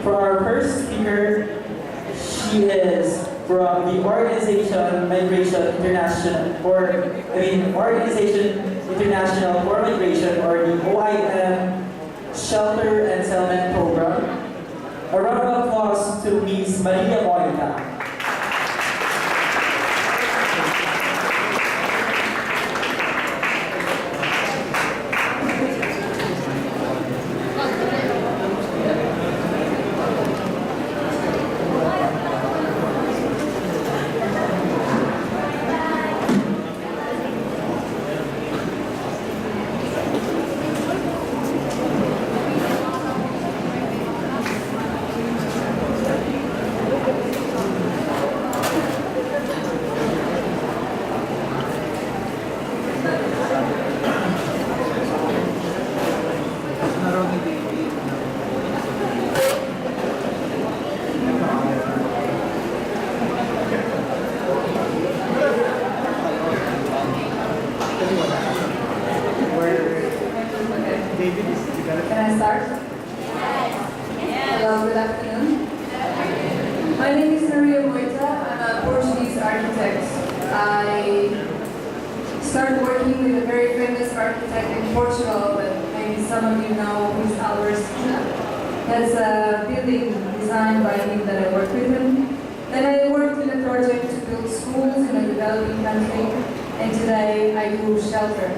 For our first speaker, she is from the Organization Migration International, Organization International for Migration, or the OIM Shelter and Settlement Program. A round of applause to Ms. Maria Monica. Can I start? Hello, good afternoon. My name is Maria Moita. I'm a Portuguese architect. I started working with a very famous architect in Portugal, but maybe some of you know who is Alvarez. That's a building designed by him that I worked with him. Then I worked in a project to build schools in a developing country, and today I do shelter.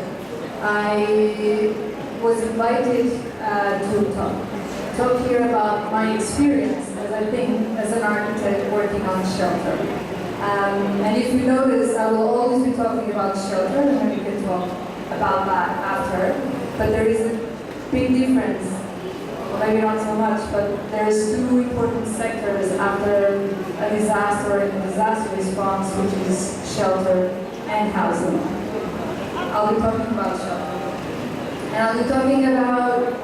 I was invited to talk here about my experience, as I think, as an architect working on shelter. And if you notice, I will always be talking about shelter, and we can talk about that after. But there is a big difference, maybe not so much, but there's two important sectors after a disaster and a disaster response, which is shelter and housing. I'll be talking about shelter. And I'll be talking about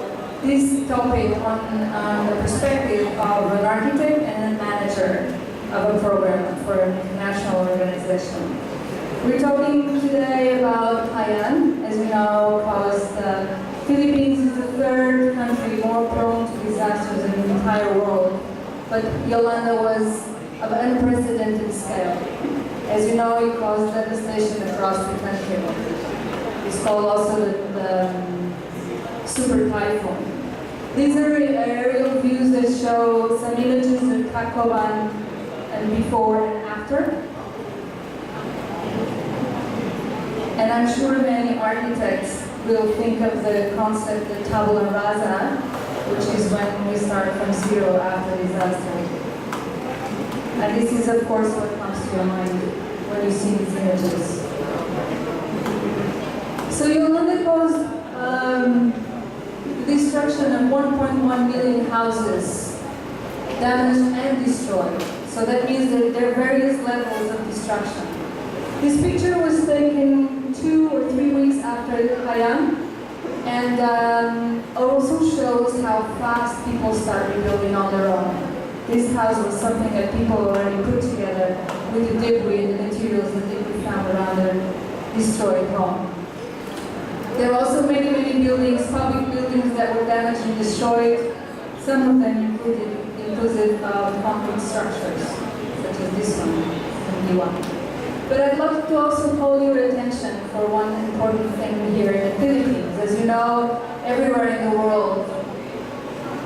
this topic on the perspective of an architect and a manager of a program for an international organization. We're talking today about Haiyan, as we know, because the Philippines is the third country more prone to disasters in the entire world. But Yolanda was of unprecedented scale. As you know, it caused devastation across the country. It's called also the super typhoon. These are aerial views that show some images of Tacloban and before and after. And I'm sure many architects will think of the concept of tabula rasa, which is when we start from zero after disaster. And this is, of course, what comes to your mind when you see these images. So Yolanda caused the destruction of 1.1 million houses, damaged and destroyed. So that means that there are various levels of destruction. This picture was taken 2 or 3 weeks after Haiyan, and also shows how fast people start rebuilding on their own. This house was something that people already put together with the debris and the materials that they could find around their destroyed home. There are also many, many buildings, public buildings that were damaged and destroyed. Some of them inclusive of concrete structures, such as this one, and the one. But I'd love to also call your attention for one important thing here in the Philippines. As you know, everywhere in the world,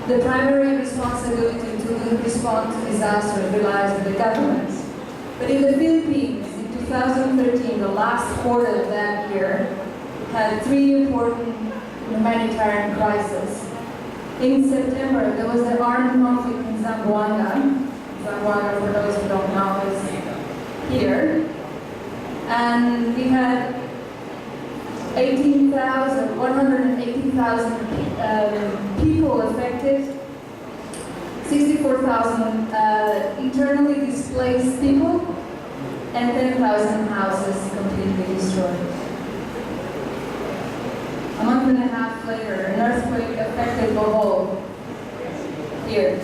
the primary responsibility to respond to disasters relies on the government. But in the Philippines, in 2013, the last quarter of that year, had 3 important humanitarian crises. In September, there was the armed conflict in Zamboanga. Zamboanga, for those who don't know, is here. And we had 180,000 people affected, 64,000 internally displaced people, and 10,000 houses completely destroyed. A month and a half later, an earthquake affected Bohol, here.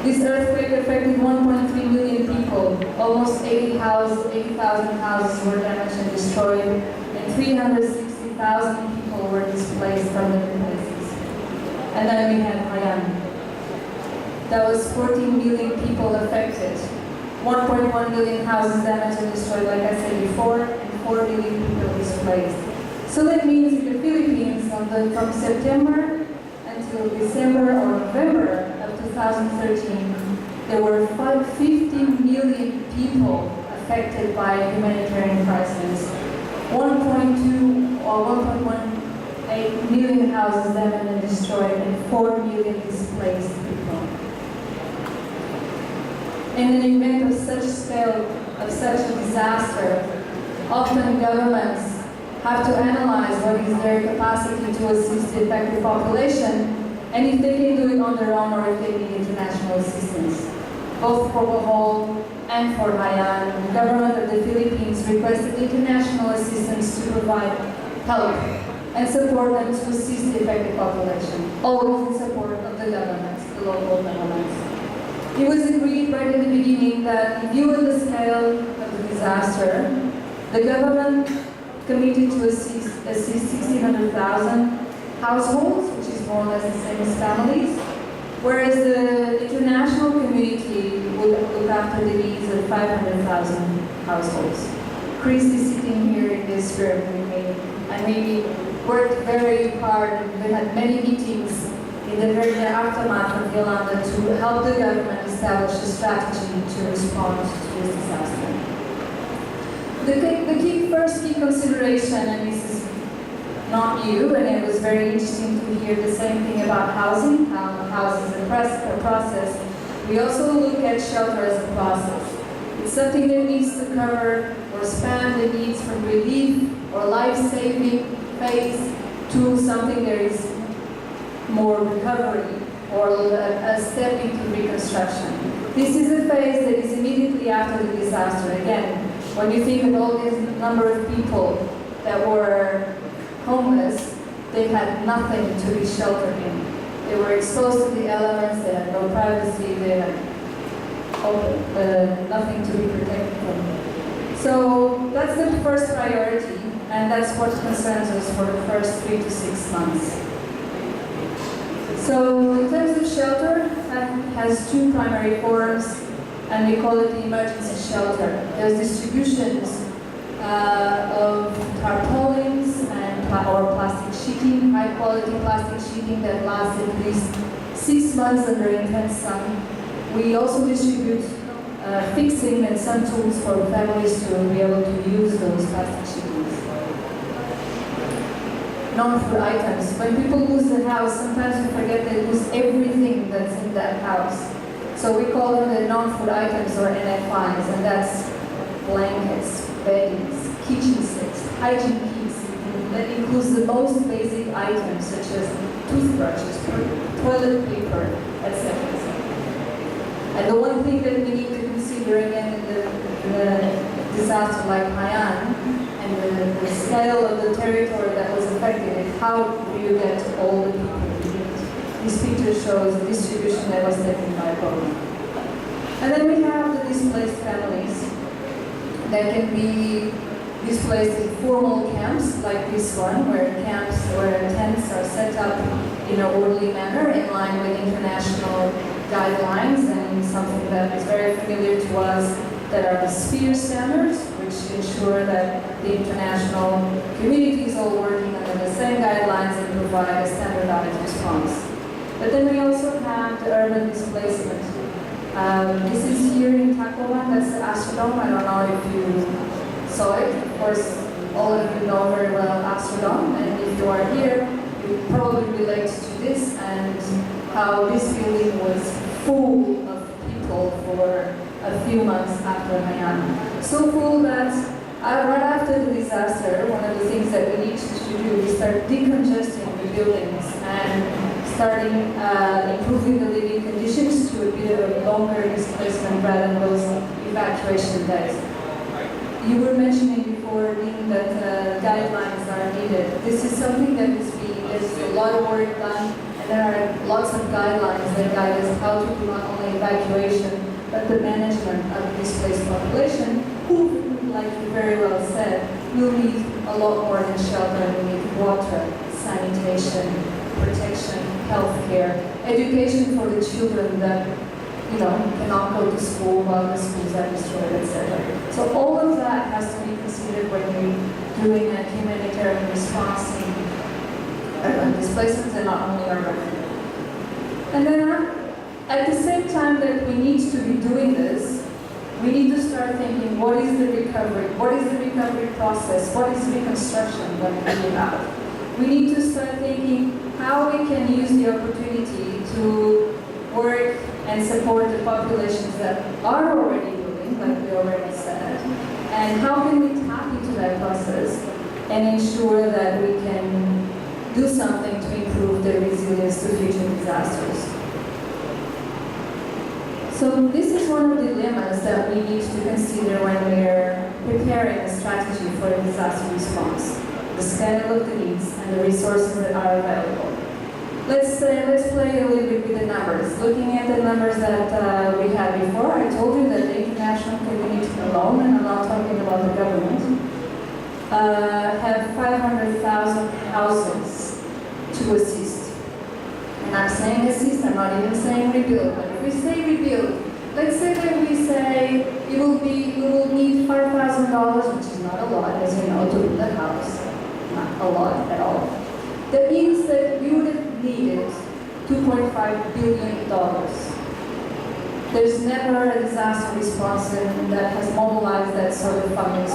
This earthquake affected 1.3 million people. Almost 80,000 houses were damaged and destroyed, and 360,000 people were displaced from their places. And then we had Haiyan. That was 14 million people affected. 1.1 million houses damaged and destroyed, like I said before, and 4 million people displaced. So that means in the Philippines, from September until December or November of 2013, there were 50 million people affected by humanitarian crisis. 1.2 or 1.18 million houses damaged and destroyed, and 4 million displaced people. In an event of such scale, of such a disaster, often governments have to analyze what is their capacity to assist the affected population, and if they can do it on their own or if they need international assistance. Both for Bohol and for Haiyan, the government of the Philippines requested international assistance to provide help and support them to assist the affected population, always in support of the governments, the local governments. It was agreed right in the beginning that in view of the scale of the disaster, the government committed to assist 1,600,000 households, which is more or less the same as families, whereas the international community would look after the needs of 500,000 households. Chris is sitting here in this room with me, and we worked very hard, and we had many meetings in the very aftermath of Yolanda to help the government establish a strategy to respond to this disaster. The first key consideration, and this is not new, and it was very interesting to hear the same thing about housing, how housing is a process. We also look at shelter as a process. It's something that needs to cover or span the needs from relief or life-saving phase to something that is more recovery or a step into reconstruction. This is a phase that is immediately after the disaster. Again, when you think of all this number of people that were homeless, they had nothing to be sheltered in. They were exposed to the elements, they had no privacy, they had nothing to be protected from. So that's the first priority, and that's what concerns us for the first 3 to 6 months. So in terms of shelter, that has 2 primary forms, and we call it the emergency shelter. There's distributions of tarpaulins or plastic sheeting, high quality plastic sheeting that lasts at least 6 months under intense sun. We also distribute fixing and sun tools for families to be able to use those plastic sheetings. Non-food items. When people lose the house, sometimes we forget they lose everything that's in that house. So we call them the non-food items or NFIs, and that's blankets, beddings, kitchen sets, hygiene kits. That includes the most basic items such as toothbrushes, toilet paper, etc. And the one thing that we need to consider again in the disaster like Haiyan and the scale of the territory that was affected is how do you get all the people you need. This picture shows the distribution that was taken by program. And then we have the displaced families that can be displaced in formal camps like this one, where tents are set up in an orderly manner in line with international guidelines, and something that is very familiar to us that are the sphere standards, which ensure that the international community is all working under the same guidelines and provide a standardized response. But then we also have the urban displacement. This is here in Tacloban, that's the Astrodome. I don't know if you saw it. Of course, all of you know very well Astrodome, and if you are here, you probably relate to this and how this building was full of people for a few months after Haiyan. So full that right after the disaster, one of the things that we need to do is start decongesting the buildings and starting improving the living conditions to a bit of a longer displacement rather than those evacuation days. You were mentioning before, Dean, that guidelines are needed. This is something that there's a lot of work done, and there are lots of guidelines that guide us how to do not only evacuation, but the management of the displaced population, who, like you very well said, will need a lot more than shelter. We need water, sanitation, protection, healthcare, education for the children that cannot go to school while the schools are destroyed, etc. So all of that has to be considered when we're doing a humanitarian response in urban displacements and not only urban. And then at the same time that we need to be doing this, we need to start thinking, what is the recovery? What is the recovery process? What is reconstruction going to be about? We need to start thinking how we can use the opportunity to work and support the populations that are already moving, like we already said, and how can we tap into that process and ensure that we can do something to improve the resilience to future disasters. So this is one of the dilemmas that we need to consider when we're preparing a strategy for a disaster response, the scale of the needs and the resources that are available. Let's play a little bit with the numbers. Looking at the numbers that we had before, I told you that the international community alone, and I'm not talking about the government, have 500,000 houses to assist. And I'm saying assist, I'm not even saying rebuild, but if we say rebuild, let's say that we say we will need $5,000, which is not a lot, as you know, to build a house. Not a lot at all. That means that we would have needed $2.5 billion. There's never a disaster response that has mobilized that sort of funding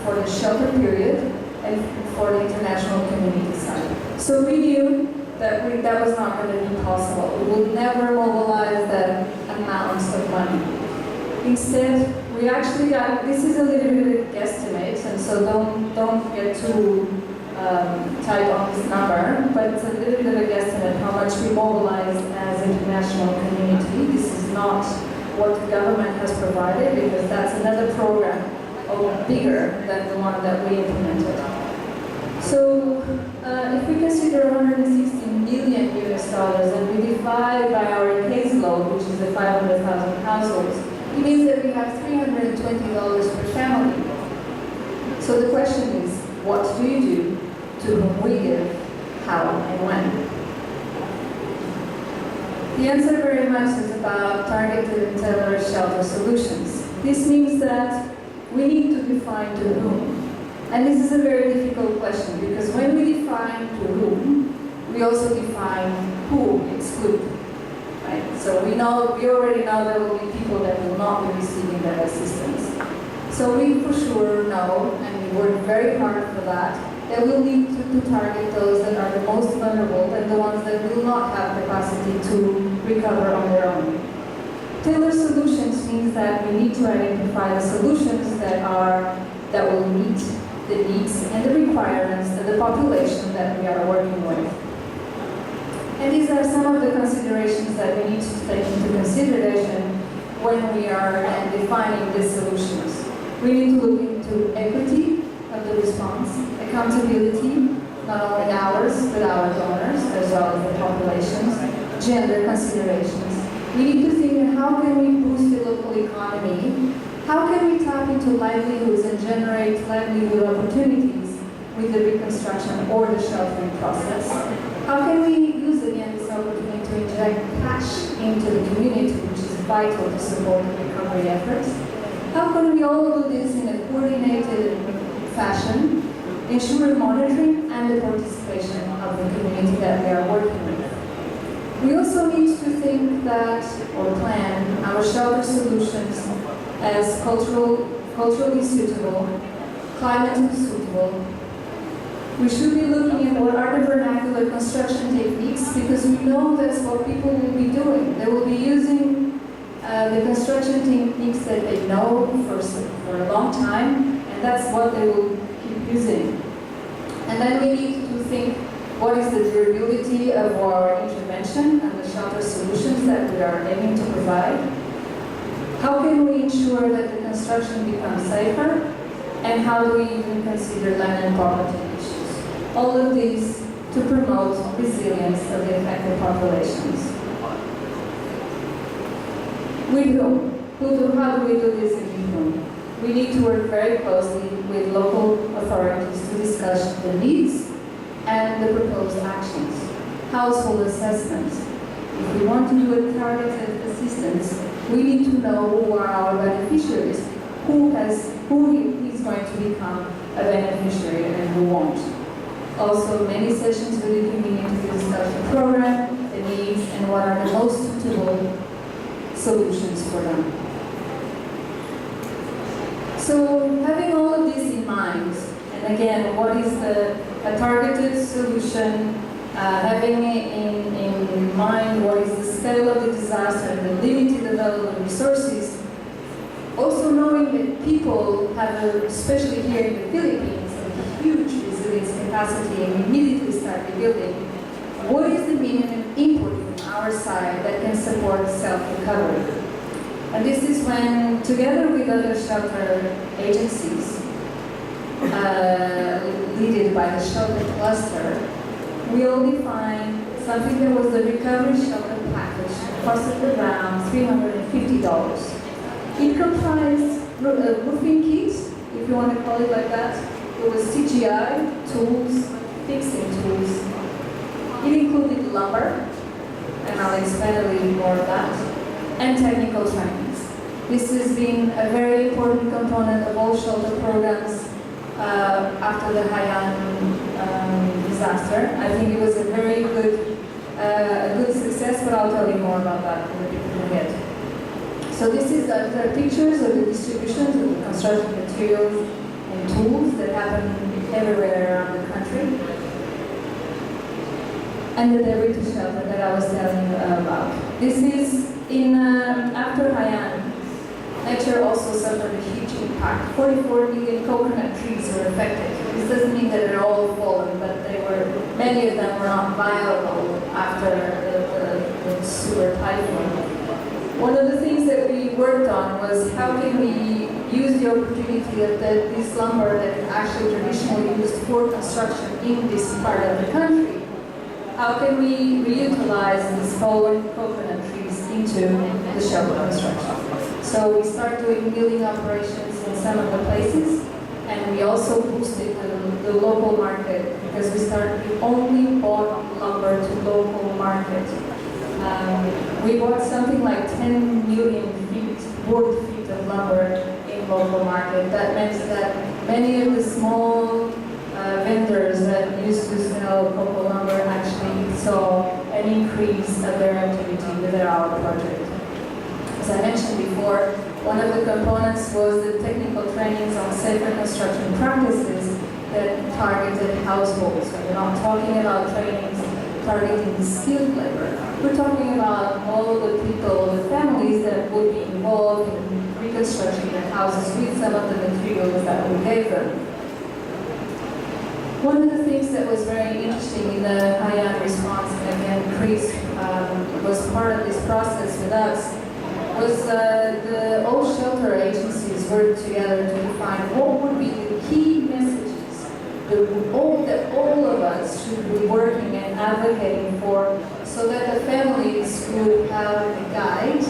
for the shelter period and for the international community side. So we knew that that was not going to be possible. We would never mobilize that amount of money. Instead, we actually got, this is a little bit of a guesstimate, and so don't get too tight on this number, but it's a little bit of a guesstimate how much we mobilized as an international community. This is not what the government has provided, because that's another program bigger than the one that we implemented. So if we consider 160 million US dollars and we divide by our caseload, which is the 500,000 households, it means that we have $320 per family. So the question is, what do you do, to whom we give, how and when? The answer very much is about targeted and tailored shelter solutions. This means that we need to define to whom. And this is a very difficult question, because when we define to whom, we also define who exclude. Right? So we already know there will be people that will not be receiving that assistance. So we for sure know, and we work very hard for that we'll need to target those that are the most vulnerable and the ones that will not have capacity to recover on their own. Tailored solutions means that we need to identify the solutions that will meet the needs and the requirements of the population that we are working with. And these are some of the considerations that we need to take into consideration when we are defining the solutions. We need to look into equity of the response, accountability, not only ours, but our donors, as well as the populations, gender considerations. We need to think, how can we boost the local economy? How can we tap into livelihoods and generate livelihood opportunities with the reconstruction or the sheltering process? How can we use again this opportunity to inject cash into the community, which is vital to support the recovery efforts? How can we all do this in a coordinated fashion, ensure monitoring and the participation of the community that we are working with? We also need to think that, or plan, our shelter solutions as culturally suitable, climatically suitable. We should be looking at what are the vernacular construction techniques, because we know that's what people will be doing. They will be using the construction techniques that they know for a long time, and that's what they will keep using. And then we need to think, what is the durability of our intervention and the shelter solutions that we are aiming to provide? How can we ensure that the construction becomes safer? And how do we even consider land and property issues? All of these to promote resilience of the affected populations. How do we do this in Japan? We need to work very closely with local authorities to discuss the needs and the proposed actions. Household assessments. If we want to do a targeted assistance, we need to know who are our beneficiaries, who is going to become a beneficiary and who won't. Also, many sessions with the community to discuss the program, the needs, and what are the most suitable solutions for them. So, having all of this in mind, and again, what is a targeted solution, having in mind what is the scale of the disaster and the limited available resources, also knowing that people have, especially here in the Philippines, a huge resilience capacity and immediately start rebuilding, what is the minimum input from our side that can support self-recovery? And this is when, together with other shelter agencies, led by the shelter cluster, we all defined something that was the recovery shelter package, costed around $350. It comprised roofing kits, if you want to call it like that. It was CGI, tools, fixing tools. It included lumber, and I'll explain a little more of that, and technical trainings. This has been a very important component of all shelter programs after the Haiyan disaster. I think it was a very good success, but I'll tell you more about that in a bit ahead. So this is the pictures of the distributions of the construction materials and tools that happen everywhere around the country. And the debris to shelter that I was telling you about. This is after Haiyan. Nature also suffered a huge impact. 44 million coconut trees were affected. This doesn't mean that they're all fallen, but many of them were not viable after the sewer typhoon. One of the things that we worked on was how can we use the opportunity of this lumber that is actually traditionally used for construction in this part of the country. How can we reutilize these fallen coconut trees into the shelter construction? So we start doing building operations in some of the places, and we also boosted the local market because we only bought lumber to local market. We bought something like 10 million board feet of lumber in local market. That meant that many of the small vendors that used to sell cocoa lumber actually saw an increase of their activity with our project. As I mentioned before, one of the components was the technical trainings on safer construction practices that targeted households. So we're not talking about trainings targeting skilled labor. We're talking about all the people, the families that would be involved in reconstructing their houses with some of the materials that we gave them. One of the things that was very interesting in the Haiyan response, and again, Chris was part of this process with us, was all shelter agencies worked together to define what would be the key messages that all of us should be working and advocating for, so that the families would have a guide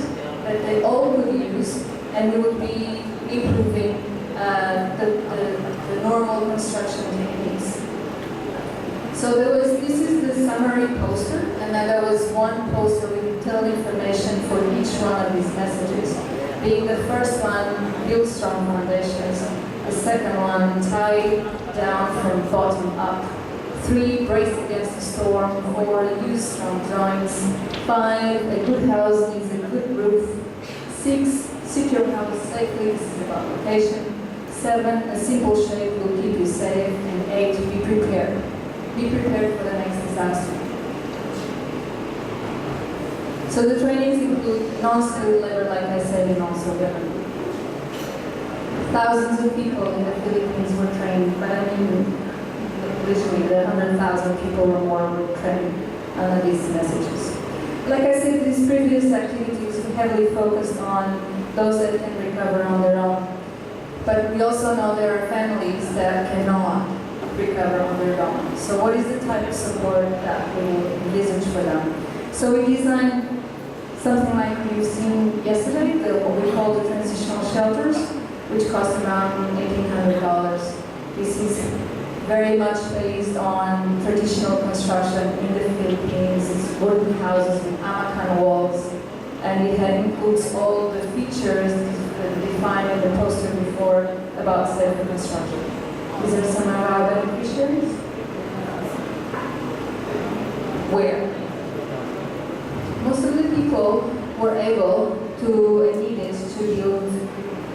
that they all would use, and we would be improving the normal construction techniques. So this is the summary poster, and then there was one poster with detailed information for each one of these messages. Being the first one, build strong foundations. The second one, tie down from bottom up. 3, brace against the storm. 4, use strong joints. 5, a good house needs a good roof. 6, sit your house safely. This is about location. 7, a simple shape will keep you safe. And 8, be prepared. Be prepared for the next disaster. So the trainings include non-skilled labor, like I said, and also women. Thousands of people in the Philippines were trained, but I mean, literally the 100,000 people or more were trained on these messages. Like I said, these previous activities were heavily focused on those that can recover on their own. But we also know there are families that cannot recover on their own. So what is the type of support that we envisage for them? So we designed something like you've seen yesterday, what we call the transitional shelters, which cost around $1,800. This is very much based on traditional construction in the Philippines. It's wooden houses with amakan walls, and it includes all the features defined in the poster before about safe construction. Is there some of our beneficiaries? Where? Most of the people were able to and needed to build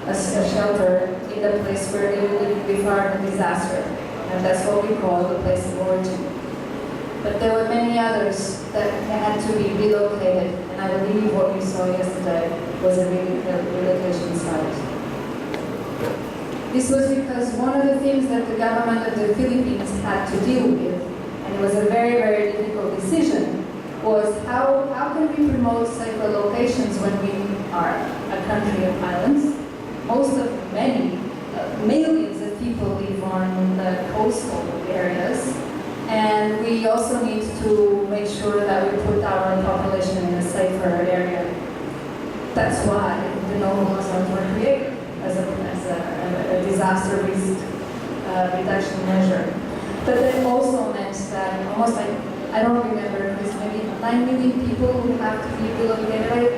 a shelter in the place where they would be far from disaster. And that's what we call the place of origin. But there were many others that had to be relocated, and I believe what you saw yesterday was a relocation site. This was because one of the things that the government of the Philippines had to deal with, and it was a very, very difficult decision, was how can we promote safer locations when we are a country of islands? Millions of people live on the coastal areas, and we also need to make sure that we put our population in a safer area. That's why the no-go zones were created as a disaster risk reduction measure. But it also meant that almost like, I don't remember, it was maybe 9 million people would have to be relocated.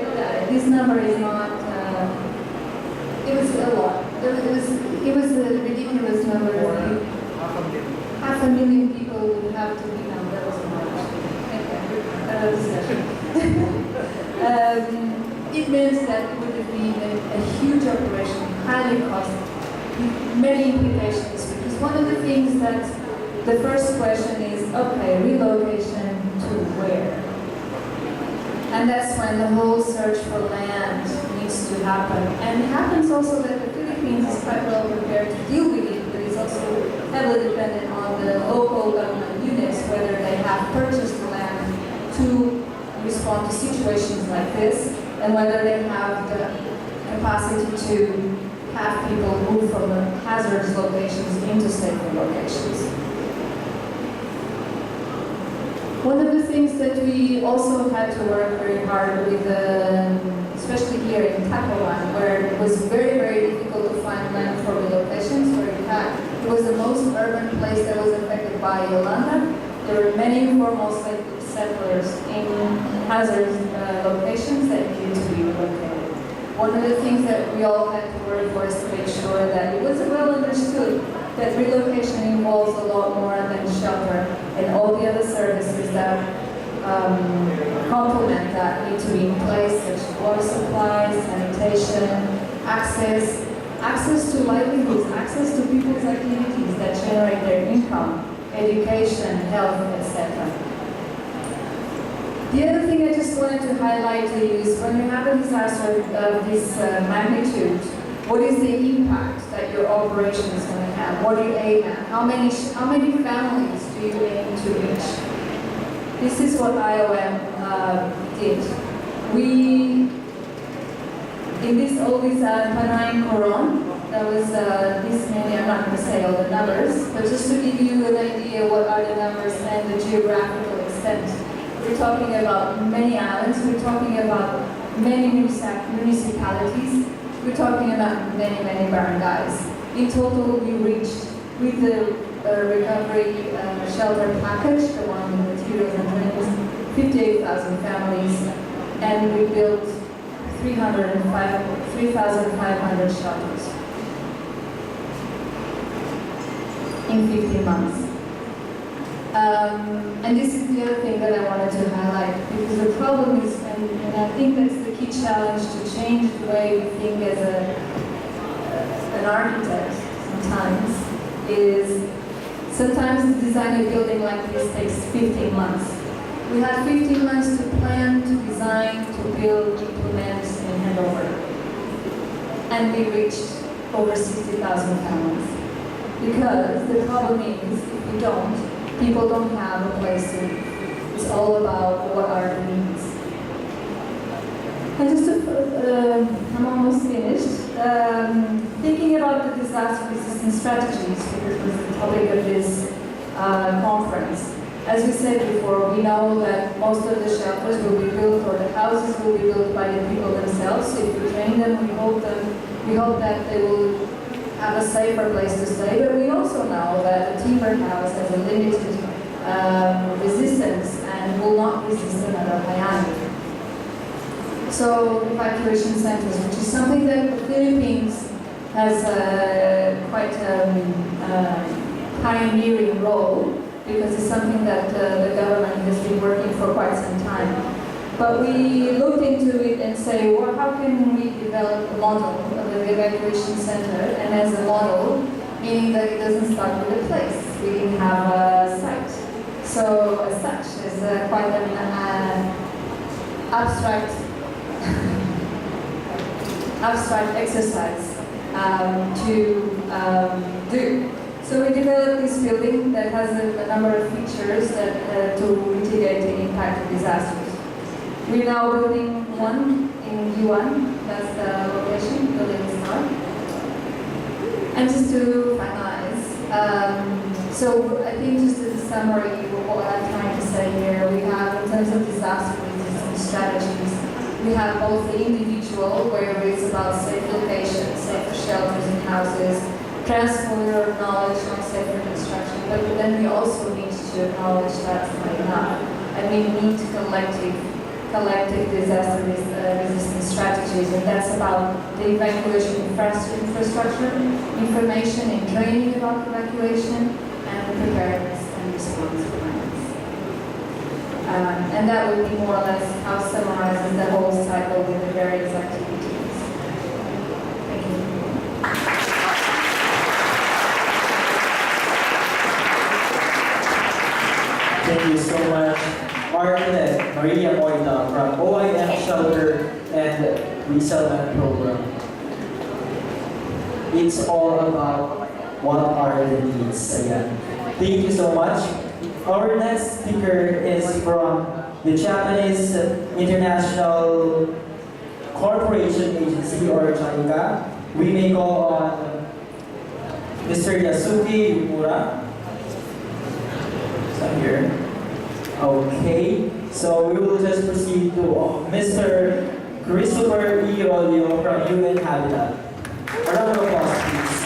This number is not, it was a lot. It was a ridiculous number of people. 500,000 people would have to be, no, that was much. Another discussion. It meant that it would have been a huge operation, highly costly, with many implications, because one of the things that the first question is, okay, relocation to where? And that's when the whole search for land needs to happen. And it happens also that the Philippines is quite well prepared to deal with it, but it's also heavily dependent on the local government units, whether they have purchased the land to respond to situations like this, and whether they have the capacity to have people move from the hazardous locations into safer locations. One of the things that we also had to work very hard with, especially here in Tacloban, where it was very, very difficult to find land for relocations, where in fact it was the most urban place that was affected by Yolanda. There were many informal settlers in hazardous locations that needed to be relocated. One of the things that we all had to work for is to make sure that it was well understood that relocation involves a lot more than shelter and all the other services that complement that need to be in place, such as water supplies, sanitation, access to livelihoods, access to people's activities that generate their income, education, health, etc. The other thing I just wanted to highlight to you is when you have a disaster of this magnitude, what is the impact that your operation is going to have? What do you aim at? How many families do you aim to reach? This is what IOM did. We, in this Panay Coron, that was this many, I'm not going to say all the numbers, but just to give you an idea what are the numbers and the geographical extent. We're talking about many islands, we're talking about many municipalities, we're talking about many, many barangays. In total, we reached, with the recovery shelter package, the one with materials and trainings, 58,000 families, and we built 3,500 shelters in 15 months. And this is the other thing that I wanted to highlight, because the problem is, and I think that's the key challenge, to change the way we think as an architect sometimes, is sometimes the design a building like this takes 15 months. We had 15 months to plan, to design, to build, implement, and hand over. And we reached over 60,000 families. Because the problem is, if we don't, people don't have a place to live. It's all about what are the needs. And just I'm almost finished. Thinking about the disaster resistance strategies, because it was the topic of this conference. As we said before, we know that most of the shelters will be built, or the houses will be built by the people themselves. So if we train them, we hope that they will have a safer place to stay, but we also know that a timber house has a limited resistance and will not resist another Miami. So evacuation centers, which is something that the Philippines has quite pioneering role, because it's something that the government has been working for quite some time. But we looked into it and say, well, how can we develop a model of the evacuation center? And as a model, meaning that it doesn't start with a place. We didn't have a site. So as such, it's quite an abstract exercise to do. So we developed this building that has a number of features that to mitigate the impact of disasters. We're now building one in U1, that's the location, building is not. And just to finalize, so I think just as a summary of what I'm trying to say here, we have in terms of disaster resistance strategies, we have both the individual, where it's about safe locations, safer shelters and houses, transfer of knowledge on safer construction, but then we also need to acknowledge that's not enough. And we need collective disaster resistance strategies, and that's about the evacuation infrastructure, information and training about evacuation, and preparedness and response plans. And that would be more or less how summarizes the whole cycle with the various activities. Thank you. Thank you so much, Architect Maria Moita from OIM Shelter and Resettlement Program. It's all about what are the needs again. Thank you so much. Our next speaker is from the Japanese International Corporation Agency, or JICA. We may call on Mr. Yasuki Yumura. Here. Okay, so we will just proceed to Mr. Christopher E. Rolio from UN Habitat. A round of applause, please.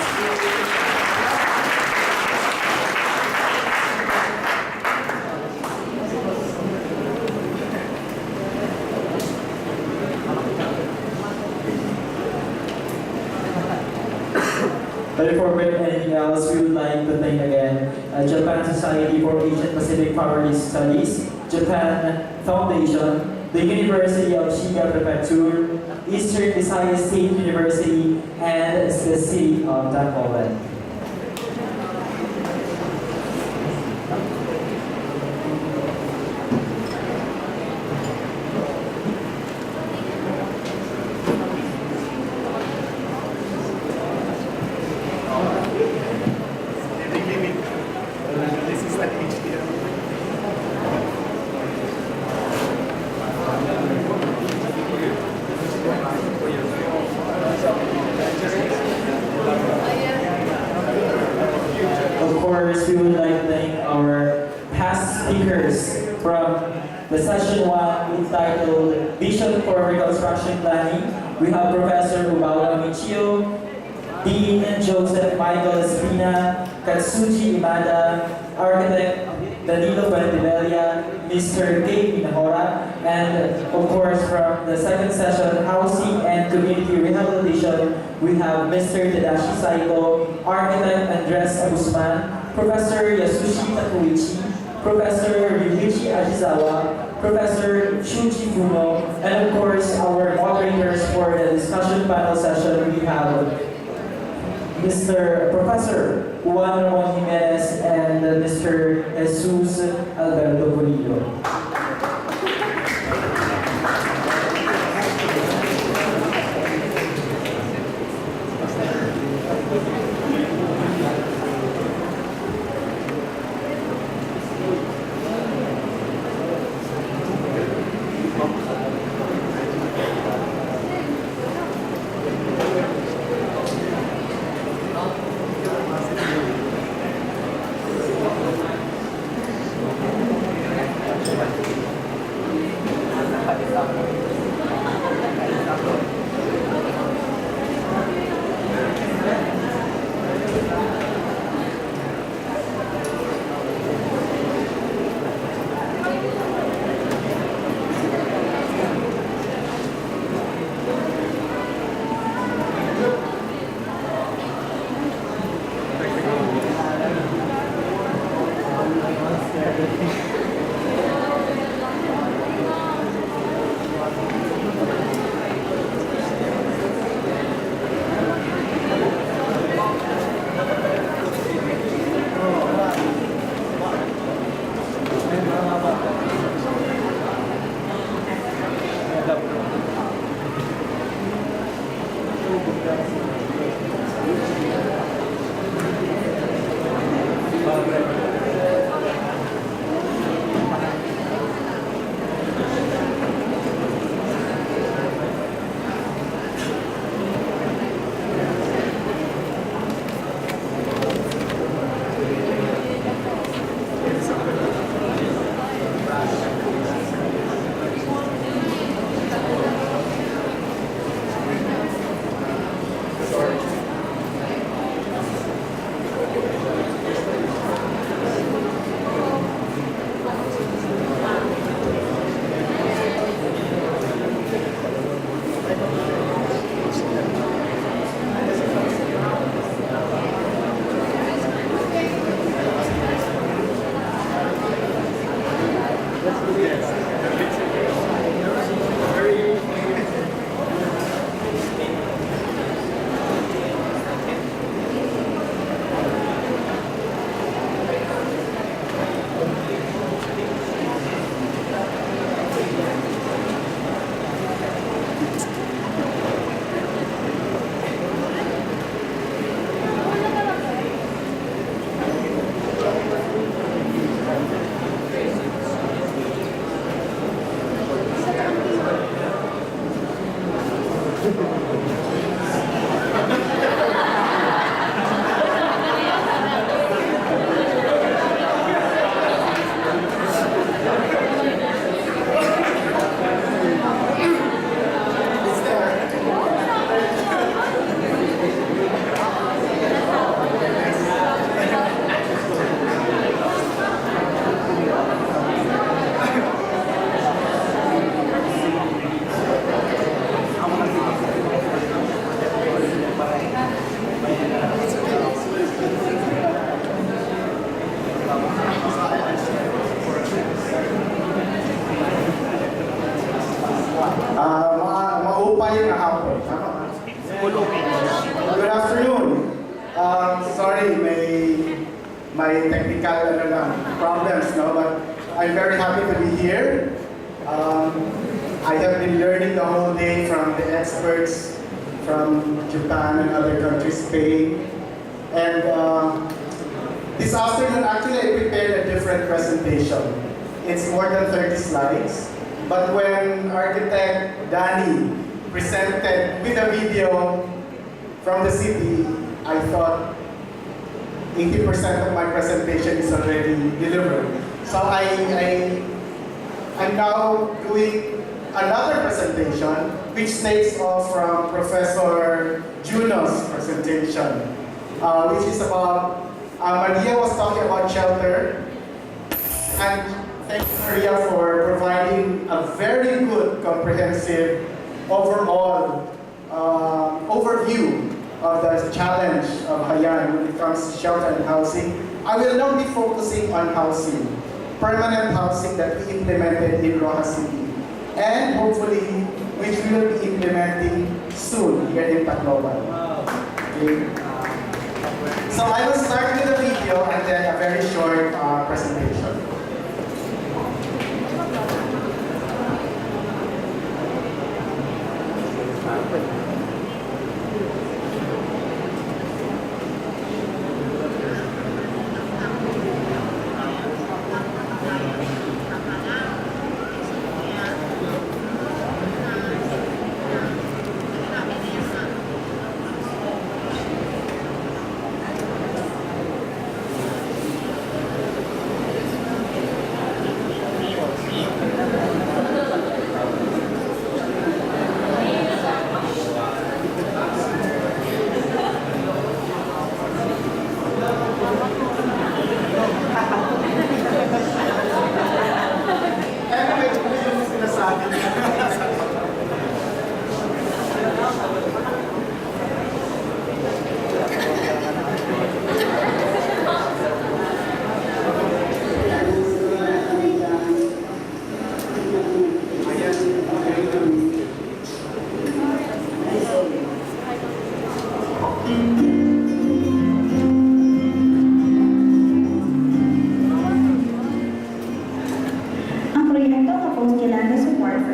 But before anything else, we would like to thank again Japan Society for Asian Pacific Poverty Studies, Japan Foundation, the University of Shiga Prefecture, Eastern Visayas State University, and the City of Tacloban. The session 1 entitled Vision for Reconstruction Planning. We have Professor Ubaura Michio, Dean Joseph Michael Espina, Katsuji Imada, Architect Danilo Ventevella, Mr. Kate Minahora, and of course from the second session, Housing and Community Rehabilitation, we have Mr. Tadashi Saito, Architect Andres Guzman, Professor Yasushi Takuichi, Professor Ryuichi Ajizawa, Professor Shuji Funo, and of course our moderators for the discussion panel session, we have Mr. Professor Juan Ramon Jimenez and Mr. Jesus Alberto Bonillo. Maupay na hapon. Good afternoon. Sorry, may technical problems, no? But I'm very happy to be here. I have been learning the whole day from the experts from Japan and other countries, Spain. And this afternoon, actually, I prepared a different presentation. It's more than 30 slides. But when architect Danny presented with a video from the city, I thought 80% of my presentation is already delivered. So I'm now doing another presentation which takes off from Professor Juno's presentation, which is about, Maria was talking about shelter, and thank you, Maria, for providing a very good, comprehensive, overall overview of the challenge of Haiyan when it comes to shelter and housing. I will now be focusing on housing, permanent housing that we implemented in Rojas City, and hopefully, which we will be implementing soon here in Tacloban. Okay. So I will start with a video and then a very short presentation.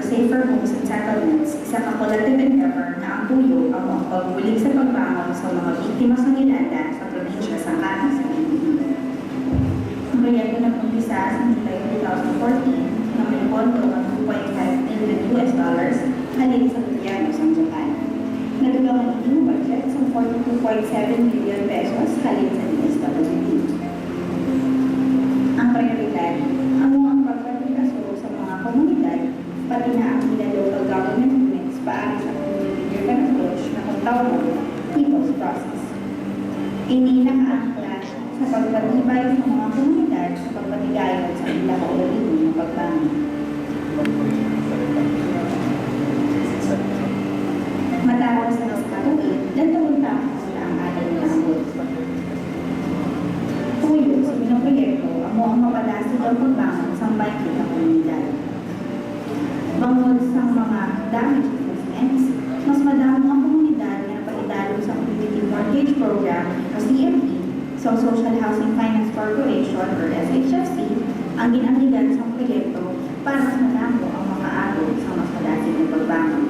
Safer homes and settlements, isang collective endeavor na ang tuyo ang mga pagbulig sa pagbangon sa mga biktima sa nilanda sa probinsya sa Katas sa Pilipinas. Ang proyekto na umpisa sa July 2014 na may pondo ng $2.5 million halin sa gobyerno sa Japan. Nagawa ang inyong budget sa 42.7 million pesos halin sa DSWD. Ang prioridad, ang mga pagpapitaso sa mga komunidad pati na ang ilang local government units paari sa community-driven approach na kung tawag people's process. Ini nakaangkla sa pagpatibay ng mga komunidad sa pagpatigayon sa ilang kaulalihin ng pagbangon. Matapos sa katuig, dalawang taon na ang ating naabot. Tuyo sa pinoproyekto ang mga mapadasig ang pagbangon sa bayan ng komunidad. Bangod sa mga damage assessments, mas madami ang komunidad na napaidalo sa Community Mortgage Program o CMP, so Social Housing Finance Corporation or SHFC, ang ginamligan sa proyekto para mas madamo ang mga ato sa mas madasig ng pagbangon.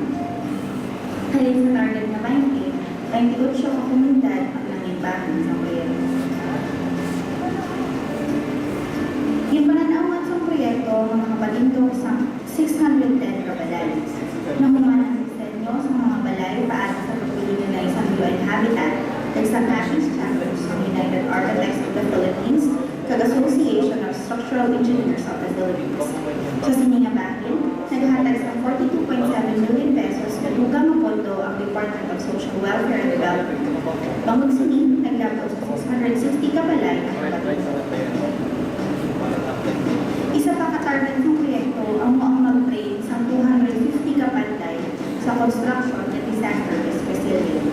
Halin sa target na 28 ang komunidad ang nangibahan sa proyekto. Yung pananawan sa proyekto ng mga palindong sa 610 kabalay na humanang disenyo sa mga balay paano sa pagpili na isang UN habitat at sa National Chambers ng United Architects of the Philippines kag Association of Structural Engineers of the Philippines. Sa siningabahin, naghatag sa 42.7 million pesos na dugang pondo ang Department of Social Welfare and Development. Bangod sini, naglabot sa 660 kabalay ang isa pa ka-target ng proyekto ang mag-train sa 250 kapantay sa construction at disaster risk resilient.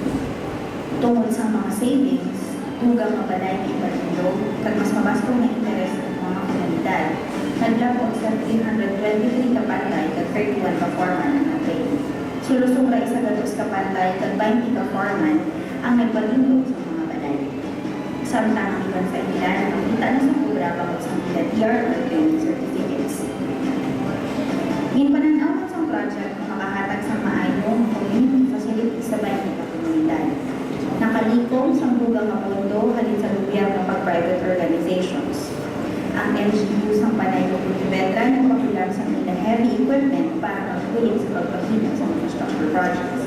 Tungkol sa mga savings, hugang mabalay ng ibarilo, kag mas mabastong na interes ng mga komunidad. Naglabot sa 323 kapantay kag 31 ka-forman ng trade. Sulusong ra isa gatos kapantay kag 20 ka-forman ang nagpatindog sa mga balay. Samtang ang iban sa ilan, nakita na sa kubra bangod sa ilan TR or training certificates. Ginpananaw sa project na makahatag sa maayong community facilities sa 20 ka komunidad. Nakalikom sa bugang nga pondo halin sa gobyerno pag private organizations. Ang LGU sa panay ng Redevelopment nagpakulang sa nila heavy equipment para magpulit sa pagpahina sa infrastructure projects.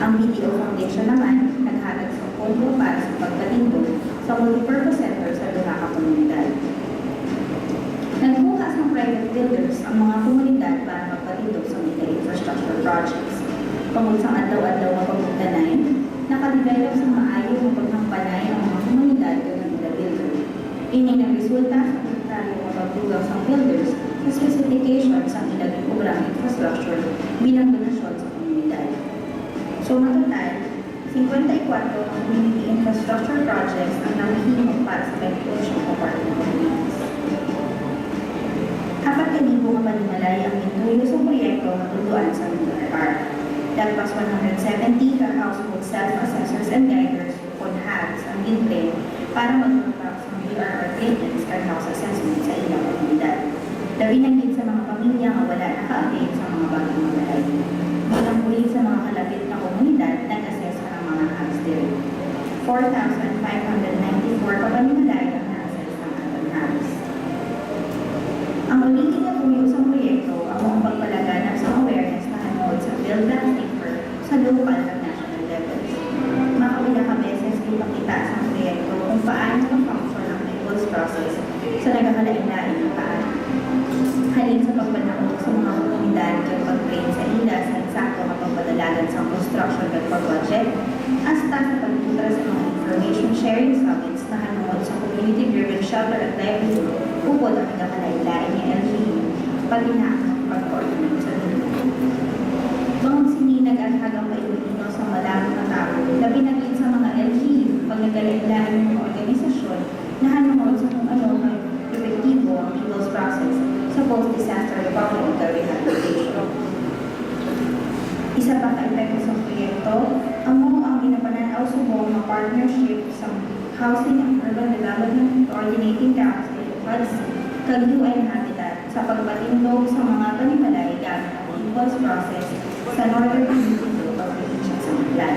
Ang BDO Foundation naman naghatag sa pondo para sa pagpatindog sa multipurpose center sa duha ka komunidad. Nagbuka sa private builders ang mga komunidad para magpatindog sa mga infrastructure projects. Tungkol sa adlaw-adlaw na pagmugtanayan, nakadevelop sa maayo ng paghampanay ang mga komunidad ng mga builder. Ini ang resulta sa komunitary ng pagtugaw sa builders sa specifications ang ilang programa infrastructure bilang donasyon sa komunidad. So, matotal, 54 ang community infrastructure projects ang nangihimok para sa 28 apartment communities. 4,000 nga panimalay ang intuyo sa proyekto na tuduan sa MDRR. Lagpas 170 ka household self-assessors and guiders on HAGs ang gintrain para mag-conduct sa MDRR trainings and house assessment sa ilang komunidad. Labi ng din sa mga pamilya nga wala naka-update sa mga bagong malay. Bilang muli sa mga kalapit na komunidad, nag-assess ang mga HAGs din. 4,594 ka panimalay ang na-assess ng ating HAGs. Ang ulitin na puyo sa proyekto ang mga pagpalaganap sa awareness na hanod sa build back safer sa local at national levels. Makawila ka beses ipakita sa proyekto kung paano ang-function ang people's process sa nagkakalain-lain ng paan. Halin sa pagpanakot sa mga komunidad at pag-train sa ila sa eksakto na pagpadalagan sa construction at pag-budget, hasta sa pagtutra sa mga information sharing summits na hanod sa community-driven shelter at livelihood upod ang nagkakalain-lain ni LGU, pati na ang pag-coordinate sa dito. Bangod sininag at hagang pailino sa malamang na tao, labi naging sa mga LGU, pag nagkalain-lain ng mga organisasyon na hanod sa kung ano ang epektibo ang people's process sa post-disaster recovery at rehabilitation. Isa pa ka-epekto sa proyekto, ang ginapananaw subong ng partnership sa Housing and Urban Development Coordinating Council kag UN Habitat sa pagpatindog sa mga panimalay gamit ang impulse process sa Northern Community of sa plan.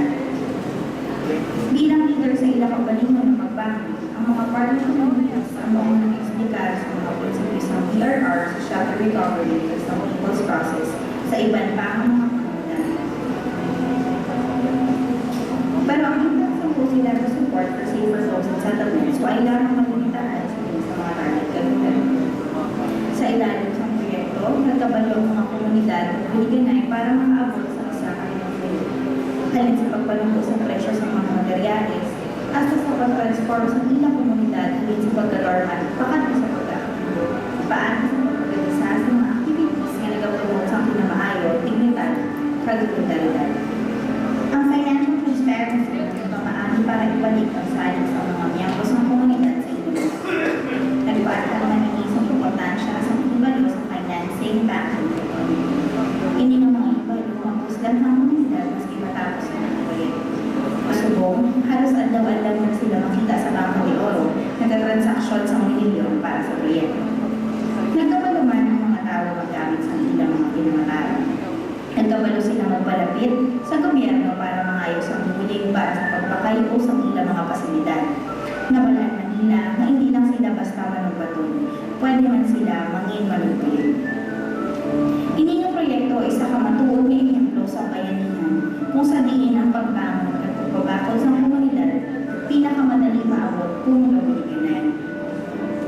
Bilang leader sa ilang kabalingon ng pagbangon, ang mga partner communities ang mga nag-explicar sa mga prinsipyos ng BRR sa shelter recovery at sa impulse process sa iban pa ang mga komunidad. Pero ang impact sa po sila sa support for safer homes and settlements o ay lamang malimitahan sa mga target community. Sa ilalim sa proyekto, nagkabalo ang mga komunidad at biniganay para makaabot sa isa kanilang faith. Halin sa pagpalungko sa presyo sa mga materyales, hasta sa pag-transform sa ilang komunidad halin sa pagkalorman, pakat sa pagkakakibo, paano sa pagkakagisa sa mga activities na nagapulong sa pinamaayo, dignidad, kagutundalidad. Ang financial transparency ay pamaani para ibalik ang saling sa mga miyembros ng komunidad sa inyo. Nagpaat ang maninisang importansya sa ibalo sa financing, banking, hindi ng mga ibalo ang puslan ng komunidad maski matapos ng proyekto. Masubong, halos adlaw-adlaw na sila makita sa Bangko de Oro, nagtatransaksyon sa milyon para sa proyekto. Nagkabalo man ang mga tao magamit sa ilang mga pinamataran. Nagkabalo sila magpalapit sa gobyerno para mangayos ang bulig para sa pagpakayo sa ilang mga pasilidad. Nawalan na nila na hindi lang sila basta manugbaton, pwede man sila mangin-manugbayin. Ini ng proyekto ay isa kamatuon na ehemplo sa bayanihan kung sa diin ang pagbangon at pagbabakod sa komunidad pinakamadali maabot kung nabaliganan.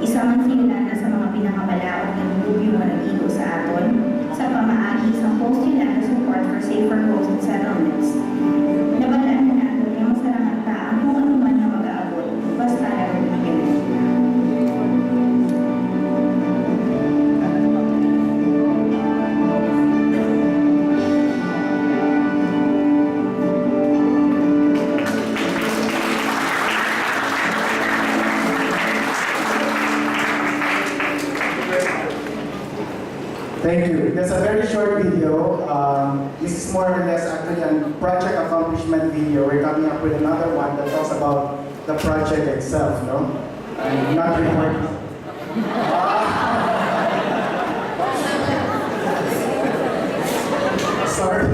Isa man sila na sa mga pinakamalaot na lubyo na nag-igo sa aton sa pamaagi sa post-ilan support for safer homes and settlements. Nabalaan na natin yung masarangan taang kung ano man na mag-aabot basta nabaliganan. This is more or less actually a project accomplishment video. We're coming up with another one that talks about the project itself, no? I'm not recording. Sorry.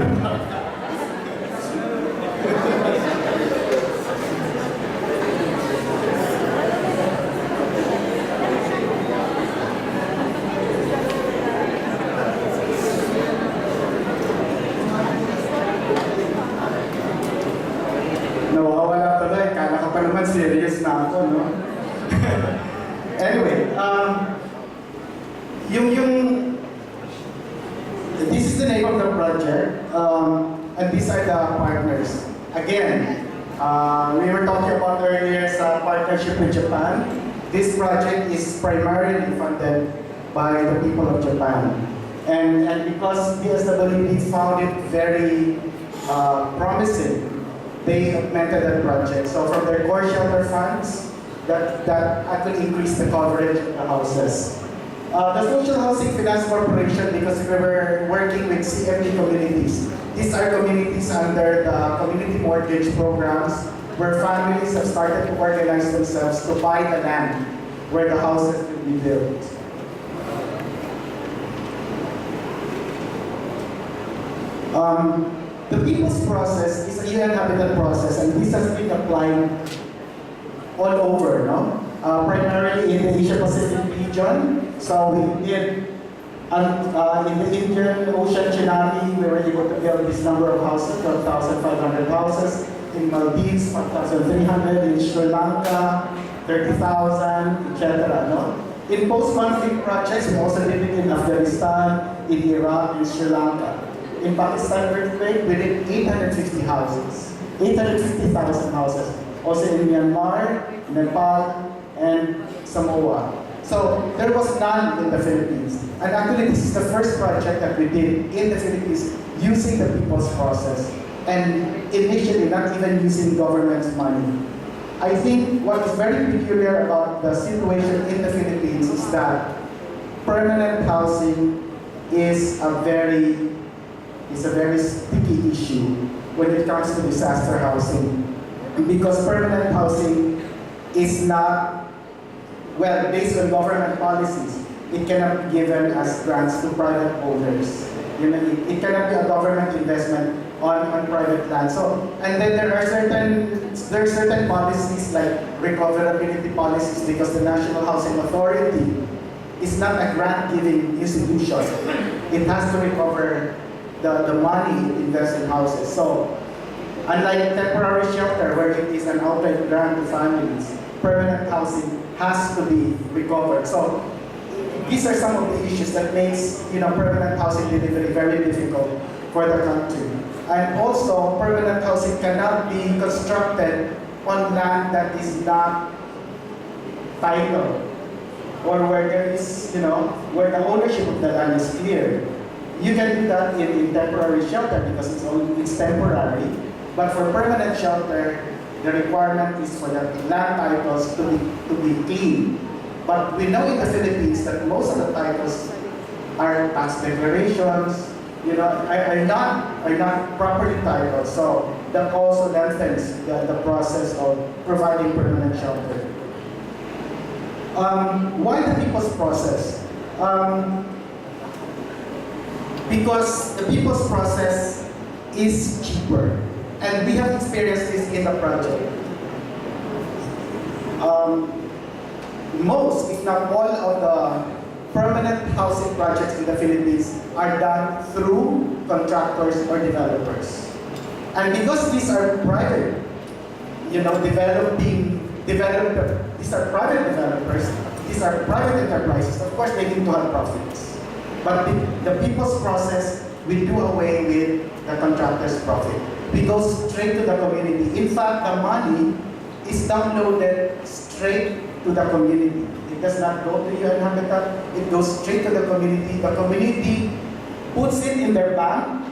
Nawawala tuloy. Kala ka pa naman serious na ako, no? Anyway, this is the name of the project, and these are the partners. Again, we were talking about earlier sa partnership with Japan. This project is primarily funded by the people of Japan. And because DSWD found it very promising, they augmented that project. So from their core shelter funds, that actually increased the coverage of the houses. The Social Housing Finance Corporation, because we were working with CFD communities. These are communities under the community mortgage programs where families have started to organize themselves to buy the land where the houses will be built. The people's process is a UN Habitat process, and this has been applied all over, no? Primarily in the Asia-Pacific region. So we did, in the Indian Ocean tsunami, we were able to build this number of houses, 12,500 houses. In Maldives, 1,300. In Sri Lanka, 30,000, etc. No? In post-conflict projects, we also did it in Afghanistan, in Iraq, in Sri Lanka. In Pakistan earthquake, we did 850 houses, 850,000 houses. Also in Myanmar, Nepal, and Samoa. So there was none in the Philippines. And actually, this is the first project that we did in the Philippines using the people's process. And initially, not even using government's money. I think what is very peculiar about the situation in the Philippines is that permanent housing is a very sticky issue when it comes to disaster housing. Because permanent housing is not, well, based on government policies, it cannot be given as grants to private owners. You know, it cannot be a government investment on private land. So, and then there are certain policies like recoverability policies, because the National Housing Authority is not a grant-giving institution. It has to recover the money it invests in houses. So, unlike temporary shelter, where it is an outright grant to families, permanent housing has to be recovered. So, these are some of the issues that makes permanent housing delivery very difficult for the country. And also, permanent housing cannot be constructed on land that is not titled, or where there is, where the ownership of the land is clear. You can do that in temporary shelter because it's temporary. But for permanent shelter, the requirement is for the land titles to be clean. But we know in the Philippines that most of the titles are tax declarations, are not properly titled. So that also lengthens the process of providing permanent shelter. Why the people's process? Because the people's process is cheaper. And we have experienced this in the project. Most, if not all, of the permanent housing projects in the Philippines are done through contractors or developers. And because these are private, these are private developers, these are private enterprises, of course they need to have profits. But the people's process, we do away with the contractor's profit. We go straight to the community. In fact, the money is downloaded straight to the community. It does not go to UN Habitat, it goes straight to the community. The community puts it in their bank,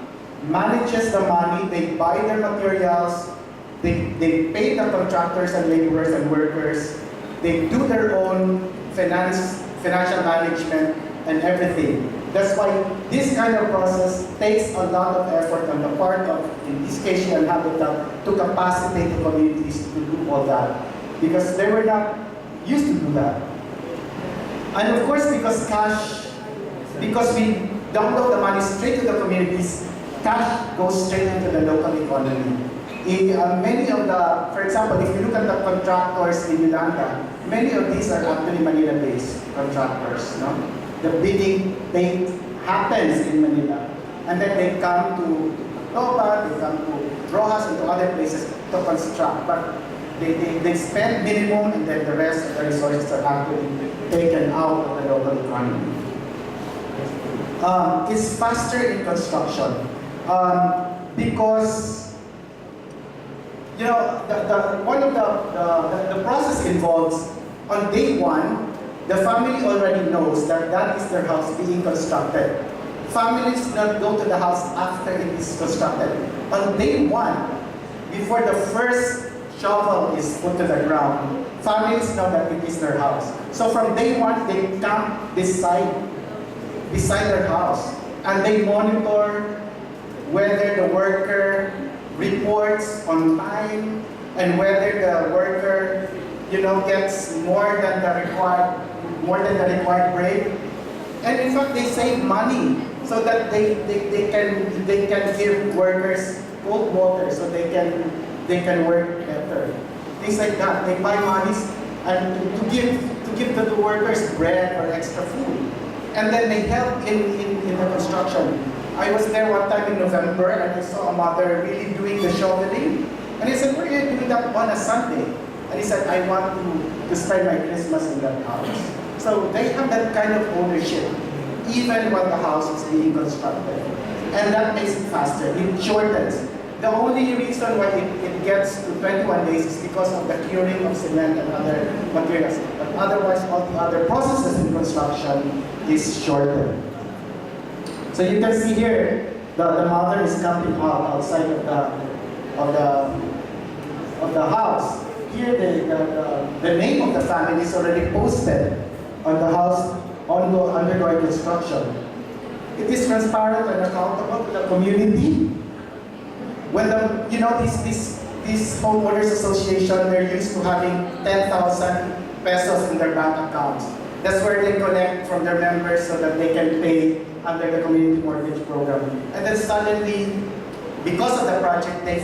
manages the money, they buy their materials, they pay the contractors and laborers and workers, they do their own financial management and everything. That's why this kind of process takes a lot of effort on the part of, in this case, and Habitat, to capacitate the communities to do all that. Because they were not used to do that. And of course, because we download the money straight to the communities, cash goes straight into the local economy. Many of the, for example, if you look at the contractors in Yolanda, many of these are actually Manila-based contractors. No? The bidding happens in Manila, and then they come to Tacloban, they come to Rojas, and to other places to construct. But they spend minimum, and then the rest of the resources are actually taken out of the local economy. It's faster in construction because one of the process involves on day one, the family already knows that that is their house being constructed. Families do not go to the house after it is constructed. On day one, before the first shovel is put to the ground, families know that it is their house. So from day one, they camp beside their house, and they monitor whether the worker reports on time and whether the worker, gets more than the required break. And in fact, they save money so that they can give workers cold water so they can work better. Things like that. They buy monies and to give to the workers bread or extra food. And then they help in the construction. I was there one time in November and I saw a mother really doing the shoveling. And I said, "Why are you doing that on a Sunday?" And he said, "I want to spend my Christmas in that house." So they have that kind of ownership, even when the house is being constructed. And that makes it faster. It shortens. The only reason why it gets to 21 days is because of the curing of cement and other materials. But otherwise, all the other processes in construction is shorter. So you can see here, the mother is camping out outside of the house. Here, the name of the family is already posted on the house undergoing construction. It is transparent and accountable to the community. When these homeowners association, they're used to having 10,000 pesos in their bank accounts. That's where they collect from their members so that they can pay under the community mortgage program. And then suddenly, because of the project, 10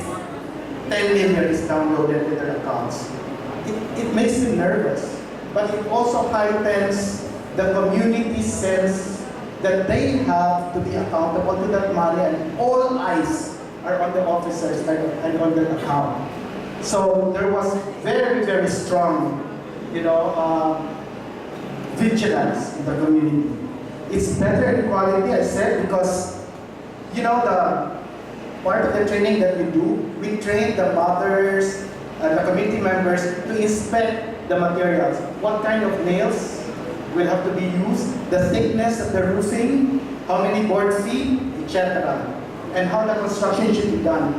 million is downloaded to their accounts. It makes me nervous, but it also heightens the community's sense that they have to be accountable to that money, and all eyes are on the officers and on the account. So there was very, very strong, vigilance in the community. It's better in quality, I said, because, the part of the training that we do, we train the mothers and the community members to inspect the materials. What kind of nails will have to be used, the thickness of the roofing, how many board feet, etc. And how the construction should be done.